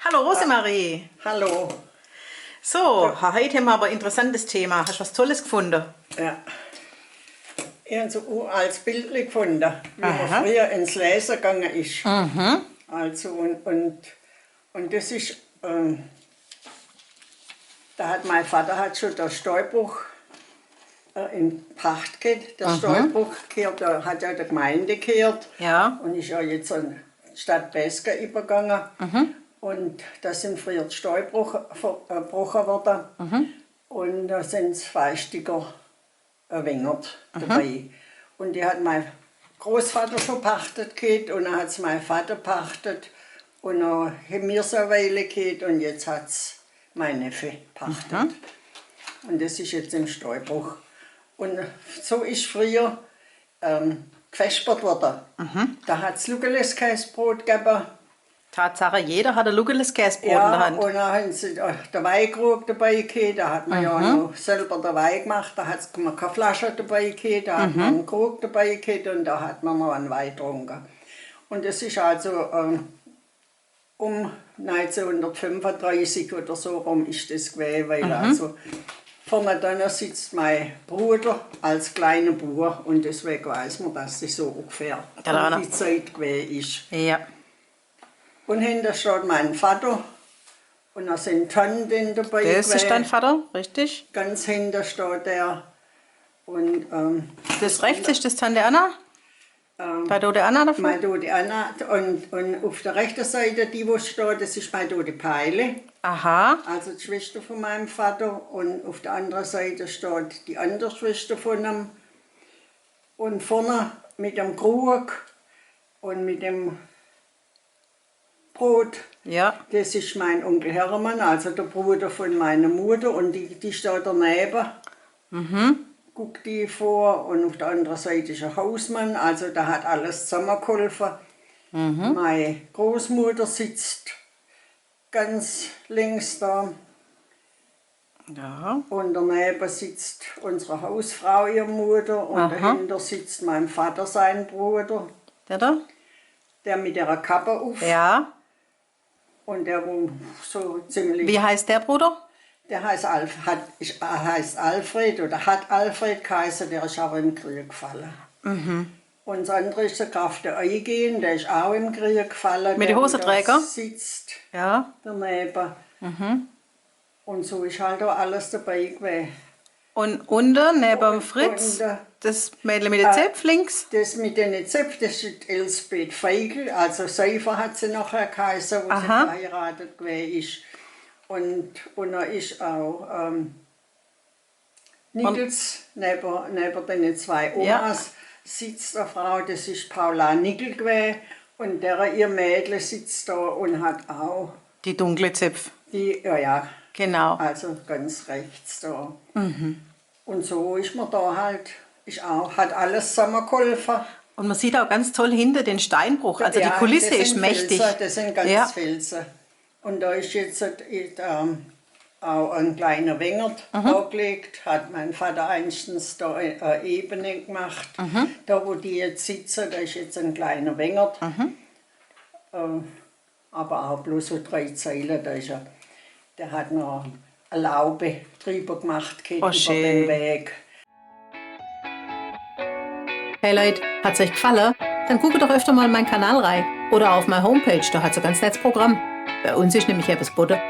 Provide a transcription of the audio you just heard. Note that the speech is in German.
Hallo Rosemarie. Hallo. So, heute haben wir aber ein interessantes Thema. Hast du was Tolles gefunden? Ja. Ich habe so ein uraltes Bild gefunden, wie man Aha. früher ins Lesen gegangen ist. Also, und das ist, da hat mein Vater schon den Steuerbruch in Pacht gehabt. Der Steuerbruch gehört, da hat ja der Gemeinde gehört. Ja. Und ist ja jetzt an die Stadt Besker übergegangen. Und da sind früher die Steuerbrochen worden. Und da sind 2 Stücker erwängert dabei. Und die hat mein Großvater schon pachtet gehabt und dann hat es mein Vater pachtet. Und dann haben wir so eine Weile gehabt und jetzt hat es mein Neffe pachtet. Und das ist jetzt im Steuerbruch. Und so ist früher gefespert worden. Da hat es Lugeles-Käsebrot gegeben. Tatsache, jeder hat ein lugeles Käsebrot in der Ja, Hand. und dann haben sie den Weinkrug dabei gehabt, da hat man ja noch selber den Wein gemacht, da hat man keine Flasche dabei gehabt, da hat man einen Krug dabei gehabt und da hat man noch einen Wein getrunken. Und das ist also um 1935 oder so rum ist das gewesen, weil also vorne dann sitzt mein Bruder als kleiner Bauer und deswegen weiß man, dass das so ungefähr um die Zeit gewesen ist. Ja. Und hinter steht mein Vater und da sind Tanten dabei. Das ist dein Vater, richtig? Ganz hinter steht der. Und, Das rechts ist das Tante Anna? Bei Tote Anna davon? meine Tote Anna. Und auf der rechten Seite, die wo steht, das ist meine Tote Peile. Aha. Also die Schwester von meinem Vater. Und auf der anderen Seite steht die andere Schwester von ihm. Und vorne mit dem Krug und mit dem Brot. Ja. Das ist mein Onkel Hermann, also der Bruder von meiner Mutter und die steht daneben. Guckt die vor und auf der anderen Seite ist ein Hausmann, also da hat alles zusammengeholfen. Meine Großmutter sitzt ganz links da Ja. und daneben sitzt unsere Hausfrau, ihre Mutter und dahinter sitzt mein Vater, sein Bruder, Der da? der mit der Kappe auf. Ja. Und der wo so ziemlich... Wie heißt der Bruder? Der heißt Alfred oder hat Alfred geheißen, der ist auch im Krieg gefallen. Und das andere ist der Graf der Eugen, der ist auch im Krieg gefallen. Mit den Hosenträger? Der sitzt Ja. daneben. Und so ist halt auch alles dabei gewesen. Und unten, neben Fritz, und, das Mädel mit den Zöpfen links? Das mit den Zöpfen, das ist Elsbeth Feigl, also Seifer hat sie nachher geheißen, wo sie verheiratet gewesen ist. Und da ist auch Nickels, neben den 2 Omas, sitzt eine Frau, das ist Paula Nickel gewesen. Und ihr Mädel sitzt da und hat auch Die dunkle Zöpfe. ja, Genau. also ganz rechts da. Und so ist man da halt, hat alles zusammengeholfen. Und man sieht auch ganz toll hinter den Steinbruch, also die Kulisse ist mächtig. Felsen, das sind ganz Felsen. Und da ist jetzt auch ein kleiner Wengert angelegt, hat mein Vater einstens da eine Ebene gemacht. Da wo die jetzt sitzen, da ist jetzt ein kleiner Wengert. Aber auch bloß so 3 Zeilen, der hat noch eine Laube drüber gemacht, über den Weg. Hey Leute, hat's euch gefallen? Dann guckt doch öfter mal in meinen Kanal rein oder auf meine Homepage, da hat's ein ganz nettes Programm. Bei uns ist nämlich etwas Butter.